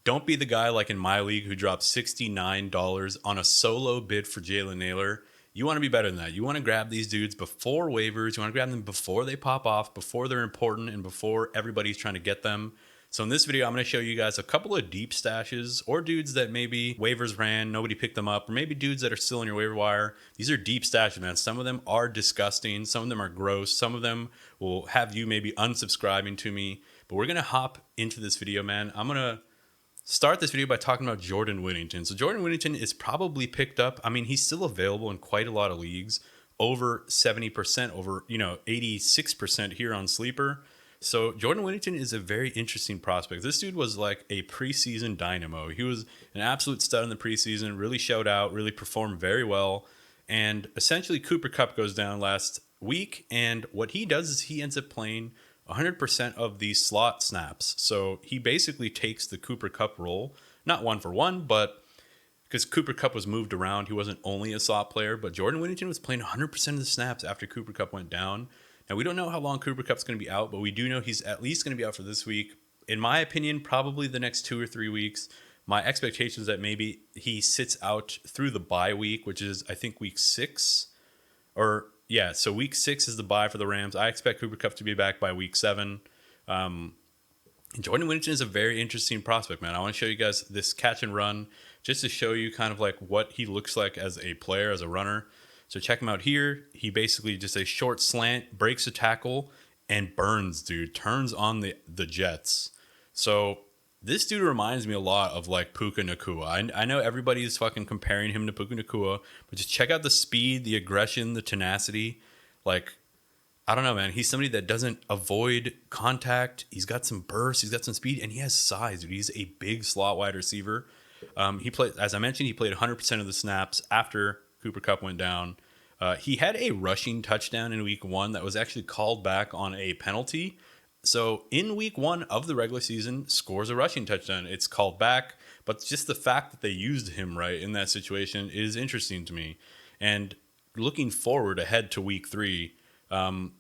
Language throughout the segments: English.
Don't be the guy like in my league who dropped $69 on a solo bid for Jalen Naylor. You want to be better than that. You want to grab these dudes before waivers. You want to grab them before they pop off, before they're important, and before everybody's trying to get them. So in this video, I'm going to show you guys a couple of deep stashes or dudes that maybe waivers ran, nobody picked them up, or maybe dudes that are still in your waiver wire. These are deep stashes, man. Some of them are disgusting. Some of them are gross. Some of them will have you maybe unsubscribing to me. But we're going to hop into this video, man. I'm going to start this video by talking about Jordan Whittington. So Jordan Whittington is probably picked up. I mean, he's still available in quite a lot of leagues, over 70%, over 86% here on Sleeper. So Jordan Whittington is a very interesting prospect. This dude was like a preseason dynamo. He was an absolute stud in the preseason, really showed out, really performed very well. And essentially Cooper Kupp goes down last week, and what he does is he ends up playing 100% of the slot snaps. So he basically takes the Cooper Kupp role, not one for one, but because Cooper Kupp was moved around, he wasn't only a slot player, but Jordan Whittington was playing 100% of the snaps after Cooper Kupp went down. Now, we don't know how long Cooper Kupp's going to be out, but we do know he's at least going to be out for this week. In my opinion, probably the next 2 or 3 weeks. My expectation is that maybe he sits out through the bye week, which is, I think, week 6. So week 6 is the bye for the Rams. I expect Cooper Kupp to be back by week 7. Jordan Whittington is a very interesting prospect, man. I want to show you guys this catch and run just to show you kind of like what he looks like as a player, as a runner. So check him out here. He basically just a short slant, breaks a tackle, and burns, dude. Turns on the Jets. So this dude reminds me a lot of like Puka Nacua. I know everybody's fucking comparing him to Puka Nacua, but just check out the speed, the aggression, the tenacity. Like, I don't know, man. He's somebody that doesn't avoid contact. He's got some burst. He's got some speed, and he has size, dude. He's a big slot wide receiver. He played, as I mentioned, he played 100% of the snaps after Cooper Kupp went down. He had a rushing touchdown in week 1 that was actually called back on a penalty. So in week 1 of the regular season, scores a rushing touchdown. It's called back, but just the fact that they used him right in that situation is interesting to me. And looking forward ahead to week 3,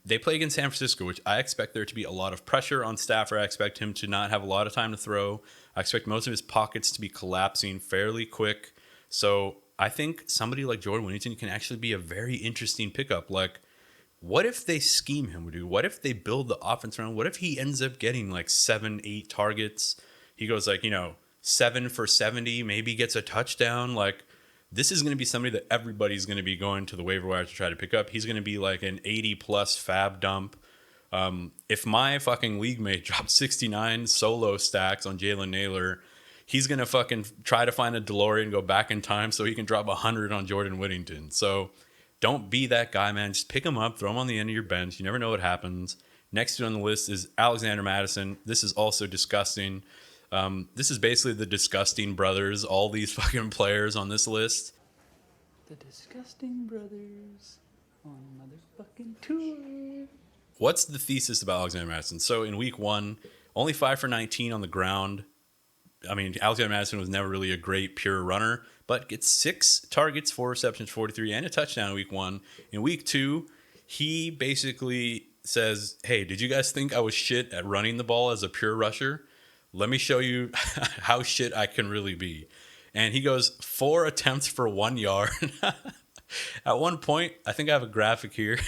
they play against San Francisco, which I expect there to be a lot of pressure on Stafford. I expect him to not have a lot of time to throw. I expect most of his pockets to be collapsing fairly quick. So I think somebody like Jordan Whittington can actually be a very interesting pickup. Like, what if they scheme him, dude? What if they build the offense around? What if he ends up getting like 7-8 targets? He goes like, 7 for 70, maybe gets a touchdown. Like, this is going to be somebody that everybody's going to be going to the waiver wire to try to pick up. He's going to be like an 80-plus fab dump. If my fucking league mate dropped 69 solo stacks on Jalen Naylor, he's going to fucking try to find a DeLorean and go back in time so he can drop 100 on Jordan Whittington. So don't be that guy, man. Just pick him up, throw him on the end of your bench. You never know what happens. Next on the list is Alexander Mattison. This is also disgusting. This is basically the disgusting brothers, all these fucking players on this list. The disgusting brothers on motherfucking tour. What's the thesis about Alexander Mattison? So in week 1, only 5 for 19 on the ground. I mean, Alexander Mattison was never really a great pure runner, but gets 6 targets, 4 receptions, 43, and a touchdown in week 1. In week 2, he basically says, hey, did you guys think I was shit at running the ball as a pure rusher? Let me show you how shit I can really be. And he goes 4 attempts for 1 yard. At one point, I think I have a graphic here.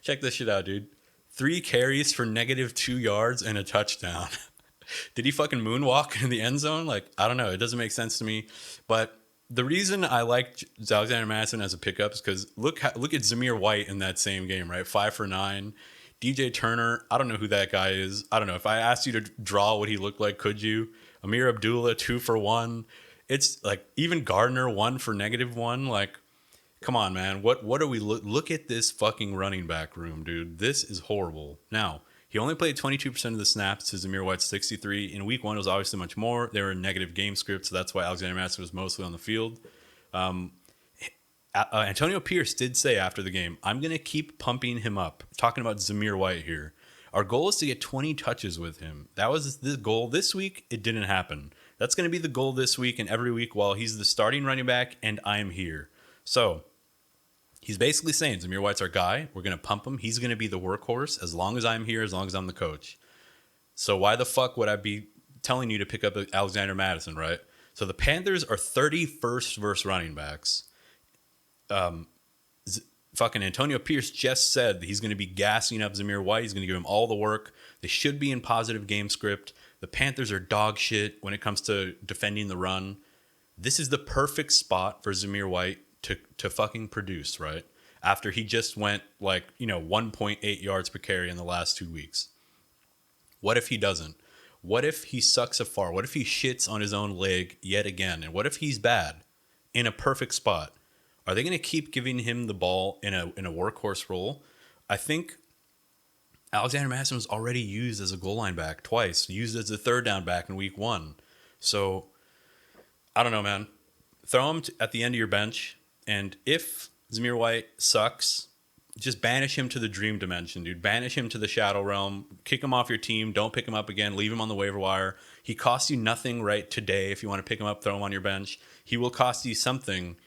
Check this shit out, dude. 3 carries for -2 yards and a touchdown. Did he fucking moonwalk in the end zone? Like, I don't know. It doesn't make sense to me. But the reason I like Alexander Mattison as a pickup is because look at Xavier White in that same game, right? 5 for 9. DJ Turner, I don't know who that guy is. I don't know. If I asked you to draw what he looked like, could you? Amir Abdullah, 2 for 1. It's like even Gardner, 1 for -1. Like, come on, man. What are we look at this fucking running back room, dude. This is horrible. Now, he only played 22% of the snaps to Xavier White's 63. In week 1, it was obviously much more. They were in negative game script, so that's why Alexander Mattison was mostly on the field. Antonio Pierce did say after the game, I'm going to keep pumping him up. Talking about Xavier White here. Our goal is to get 20 touches with him. That was the goal this week. It didn't happen. That's going to be the goal this week and every week while he's the starting running back and I'm here. So he's basically saying Xavier White's our guy. We're going to pump him. He's going to be the workhorse as long as I'm here, as long as I'm the coach. So why the fuck would I be telling you to pick up Alexander Mattison, right? So the Panthers are 31st versus running backs. Fucking Antonio Pierce just said that he's going to be gassing up Zamir White. He's going to give him all the work. They should be in positive game script. The Panthers are dog shit when it comes to defending the run. This is the perfect spot for Zamir White to fucking produce, right? After he just went 1.8 yards per carry in the last 2 weeks. What if he doesn't? What if he sucks afar? What if he shits on his own leg yet again? And what if he's bad in a perfect spot? Are they going to keep giving him the ball in a workhorse role? I think Alexander Mattison was already used as a goal line back twice, used as a third down back in week 1. So, I don't know, man. Throw him at the end of your bench, and if Zamir White sucks, just banish him to the dream dimension, dude. Banish him to the shadow realm. Kick him off your team. Don't pick him up again. Leave him on the waiver wire. He costs you nothing right today. If you want to pick him up, throw him on your bench. He will cost you something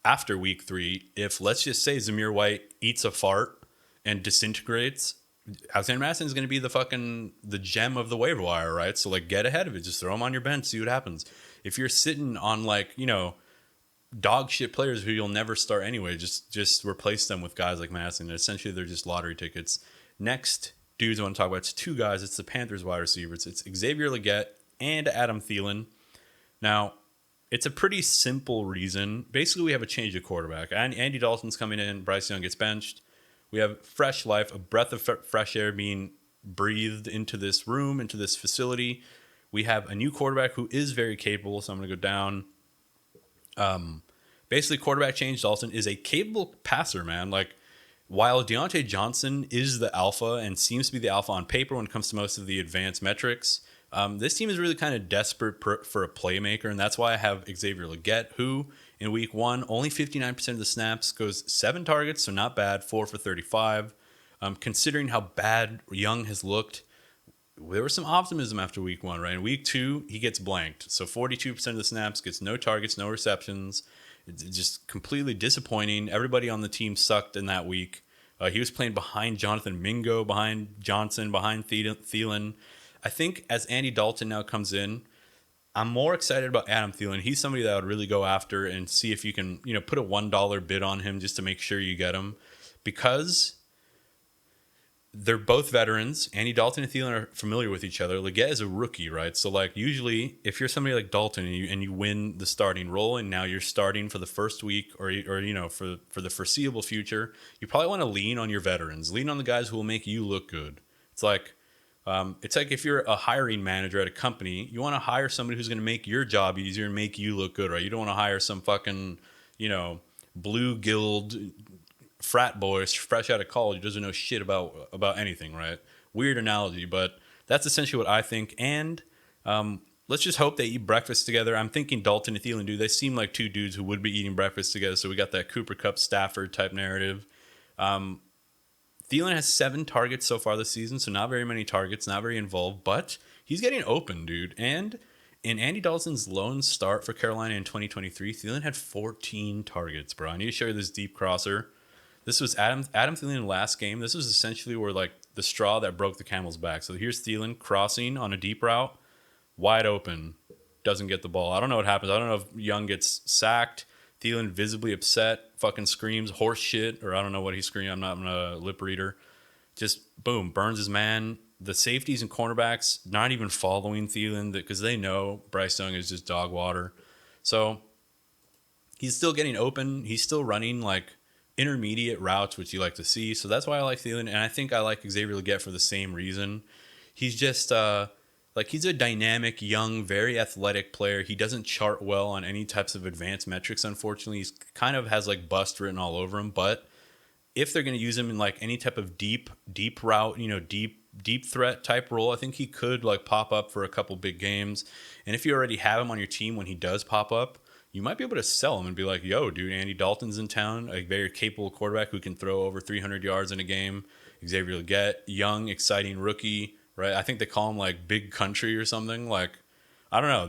after week 3 if, let's just say, Zamir White eats a fart and disintegrates. Alexander Mattison is going to be the gem of the waiver wire, right? So get ahead of it. Just throw him on your bench, see what happens. If you're sitting on dog shit players who you'll never start anyway, just replace them with guys like Mattison. Essentially, they're just lottery tickets. Next dudes I want to talk about, it's 2 guys. It's the Panthers wide receivers. It's Xavier Legette and Adam Thielen. Now, it's a pretty simple reason. Basically, we have a change of quarterback. Andy Dalton's coming in. Bryce Young gets benched. We have fresh life, a breath of fresh air being breathed into this room, into this facility. We have a new quarterback who is very capable, so I'm going to go down. Basically, quarterback change. Dalton is a capable passer, man. While Deontay Johnson is the alpha and seems to be the alpha on paper when it comes to most of the advanced metrics, this team is really kind of desperate for a playmaker, and that's why I have Xavier Legette, who in week 1, only 59% of the snaps, goes 7 targets, so not bad, 4 for 35. Considering how bad Young has looked, there was some optimism after week 1, right? In week 2, he gets blanked, so 42% of the snaps, gets no targets, no receptions. It's just completely disappointing. Everybody on the team sucked in that week. He was playing behind Jonathan Mingo, behind Johnson, behind Thielen. I think as Andy Dalton now comes in, I'm more excited about Adam Thielen. He's somebody that I would really go after and see if you can, put a $1 bid on him just to make sure you get him. Because they're both veterans. Andy Dalton and Thielen are familiar with each other. Legette is a rookie, right? So usually if you're somebody like Dalton and you win the starting role and now you're starting for the first week or for the foreseeable future, you probably want to lean on your veterans. Lean on the guys who will make you look good. It's like if you're a hiring manager at a company, you want to hire somebody who's going to make your job easier and make you look good, right? You don't want to hire some fucking, blue guild frat boy fresh out of college who doesn't know shit about anything, right? Weird analogy, but that's essentially what I think. And let's just hope they eat breakfast together. I'm thinking Dalton and Thielen they seem like 2 dudes who would be eating breakfast together. So we got that Cooper Kupp Stafford type narrative. Thielen has 7 targets so far this season, so not very many targets, not very involved, but he's getting open, dude. And in Andy Dalton's lone start for Carolina in 2023, Thielen had 14 targets, bro. I need to show you this deep crosser. This was Adam Thielen last game. This was essentially where the straw that broke the camel's back. So here's Thielen crossing on a deep route, wide open, doesn't get the ball. I don't know what happens. I don't know if Young gets sacked. Thielen visibly upset, fucking screams horse shit, or I don't know what he screamed. I'm not a lip reader. Just boom, burns his man. The safeties and cornerbacks not even following Thielen because they know Bryce Young is just dog water. So he's still getting open. He's still running intermediate routes, which you like to see. So that's why I like Thielen, and I think I like Xavier Legette for the same reason. He's just he's a dynamic, young, very athletic player. He doesn't chart well on any types of advanced metrics, unfortunately. He's kind of has bust written all over him. But if they're going to use him in any type of deep route, deep threat type role, I think he could pop up for a couple big games. And if you already have him on your team when he does pop up, you might be able to sell him and be like, yo, dude, Andy Dalton's in town, a very capable quarterback who can throw over 300 yards in a game. Xavier Legette, young, exciting rookie, right? I think they call him Big Country or something. I don't know.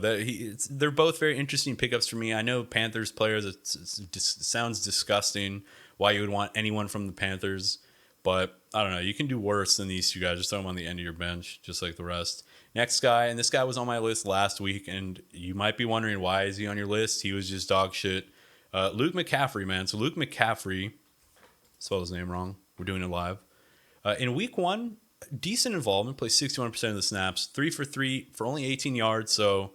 They're both very interesting pickups for me. I know Panthers players, it sounds disgusting why you would want anyone from the Panthers. But I don't know. You can do worse than these 2 guys. Just throw them on the end of your bench, just like the rest. Next guy, and this guy was on my list last week, and you might be wondering why is he on your list? He was just dog shit. Luke McCaffrey, man. So Luke McCaffrey, spelled his name wrong. We're doing it live. In week 1, decent involvement, plays 61% of the snaps, 3 for 3 for only 18 yards, so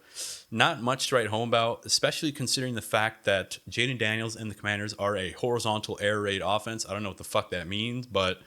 not much to write home about, especially considering the fact that Jaden Daniels and the Commanders are a horizontal air raid offense. I don't know what the fuck that means, but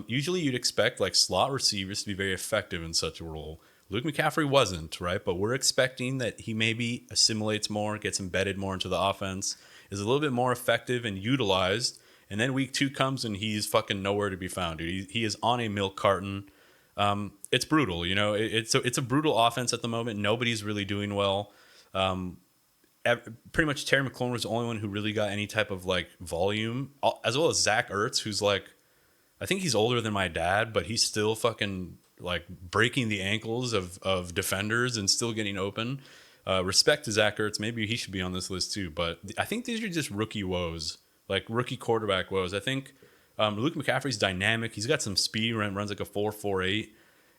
usually you'd expect like slot receivers to be very effective in such a role. Luke McCaffrey wasn't, right? But we're expecting that he maybe assimilates more, gets embedded more into the offense, is a little bit more effective and utilized. And then week 2 comes and he's fucking nowhere to be found, dude. He is on a milk carton. It's brutal, you know. It's a brutal offense at the moment. Nobody's really doing well. Pretty much Terry McLaurin was the only one who really got any type of like volume, as well as Zach Ertz, who's like, I think he's older than my dad, but he's still fucking like breaking the ankles of defenders and still getting open. Respect to Zach Ertz. Maybe he should be on this list too. But I think these are just rookie woes, like rookie quarterback woes. I think Luke McCaffrey's dynamic. He's got some speed, runs like a 4.48.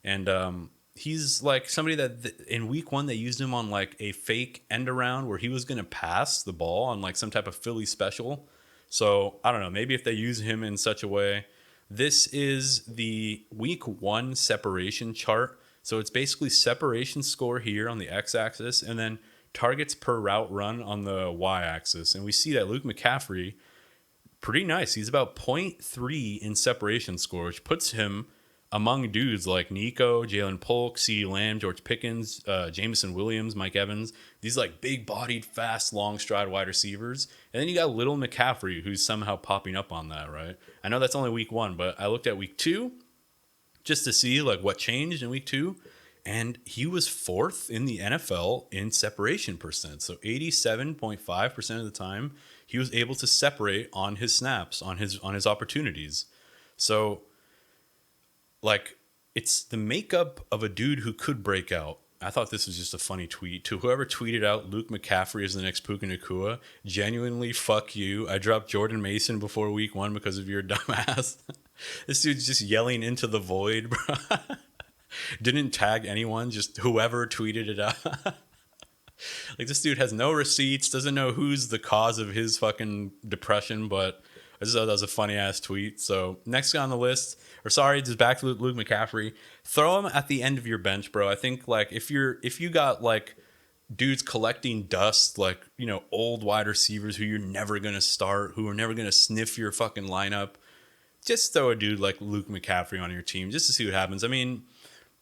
And he's like somebody that in week 1, they used him on like a fake end around where he was going to pass the ball on like some type of Philly special. So I don't know. Maybe if they use him in such a way. This is the week 1 separation chart. So it's basically separation score here on the x-axis and then targets per route run on the y-axis. And we see that Luke McCaffrey, pretty nice. He's about 0.3 in separation score, which puts him among dudes like Nico, Jalen Polk, CeeDee Lamb, George Pickens, Jameson Williams, Mike Evans. These like big-bodied, fast, long stride wide receivers. And then you got little McCaffrey, who's somehow popping up on that, right? I know that's only week 1, but I looked at week 2 just to see like what changed in week 2. And he was 4th in the NFL in separation percent. So 87.5% of the time, he was able to separate on his snaps, on his opportunities. So like, it's the makeup of a dude who could break out. I thought this was just a funny tweet. To whoever tweeted out Luke McCaffrey is the next Puka Nacua, genuinely fuck you. I dropped Jordan Mason before week 1 because of your dumbass. This dude's just yelling into the void, bro. Didn't tag anyone, just whoever tweeted it out. Like, this dude has no receipts, doesn't know who's the cause of his fucking depression, but I just thought that was a funny ass tweet. So next guy on the list, or sorry, just back to Luke McCaffrey. Throw him at the end of your bench, bro. I think like if you got like dudes collecting dust, like, you know, old wide receivers who you're never gonna start, who are never gonna sniff your fucking lineup, just throw a dude like Luke McCaffrey on your team just to see what happens. I mean,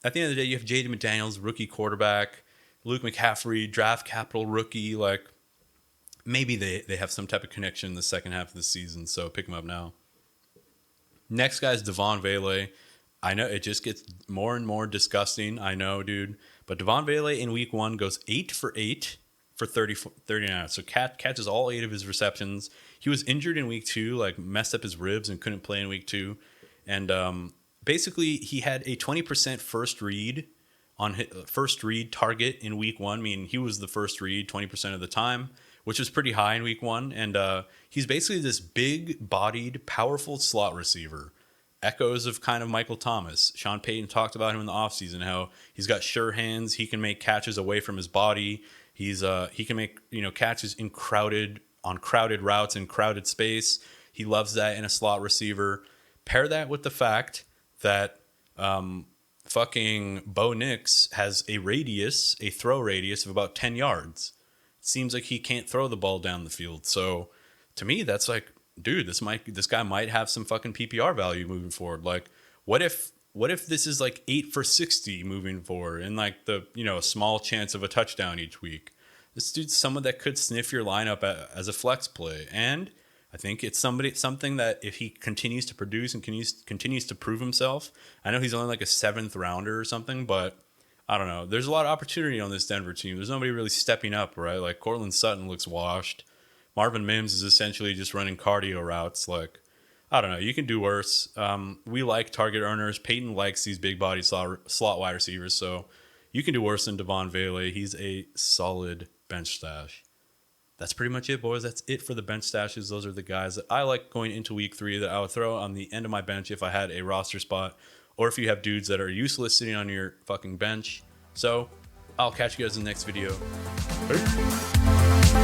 at the end of the day, you have Jaden McDaniels, rookie quarterback, Luke McCaffrey, draft capital rookie, like. Maybe they have some type of connection in the second half of the season, so pick him up now. Next guy is Devaughn Vele. I know it just gets more and more disgusting. I know, dude. But Devaughn Vele in week 1 goes 8 for 8 for 39. So catches all 8 of his receptions. He was injured in week 2, like messed up his ribs and couldn't play in week 2. And basically, he had a 20% first read on his first read target in week 1. I mean, he was the first read 20% of the time, which was pretty high in week 1. And he's basically this big-bodied, powerful slot receiver. Echoes of kind of Michael Thomas. Sean Payton talked about him in the offseason, how he's got sure hands. He can make catches away from his body. He can make, you know, catches in crowded routes in crowded space. He loves that in a slot receiver. Pair that with the fact that fucking Bo Nix has a throw radius of about 10 yards. Seems like he can't throw the ball down the field. So to me, that's like, dude, this guy might have some fucking PPR value moving forward. Like, what if this is like 8 for 60 moving forward and like the, you know, a small chance of a touchdown each week? This dude's someone that could sniff your lineup as a flex play. And I think it's something that if he continues to produce and continues to prove himself, I know he's only like a 7th rounder or something, but I don't know. There's a lot of opportunity on this Denver team. There's nobody really stepping up, right? Like Cortland Sutton looks washed. Marvin Mims is essentially just running cardio routes. Like, I don't know. You can do worse. We like target earners. Peyton likes these big body slot wide receivers. So you can do worse than Devaughn Vele. He's a solid bench stash. That's pretty much it, boys. That's it for the bench stashes. Those are the guys that I like going into week 3 that I would throw on the end of my bench if I had a roster spot. Or if you have dudes that are useless sitting on your fucking bench. So I'll catch you guys in the next video. Peace.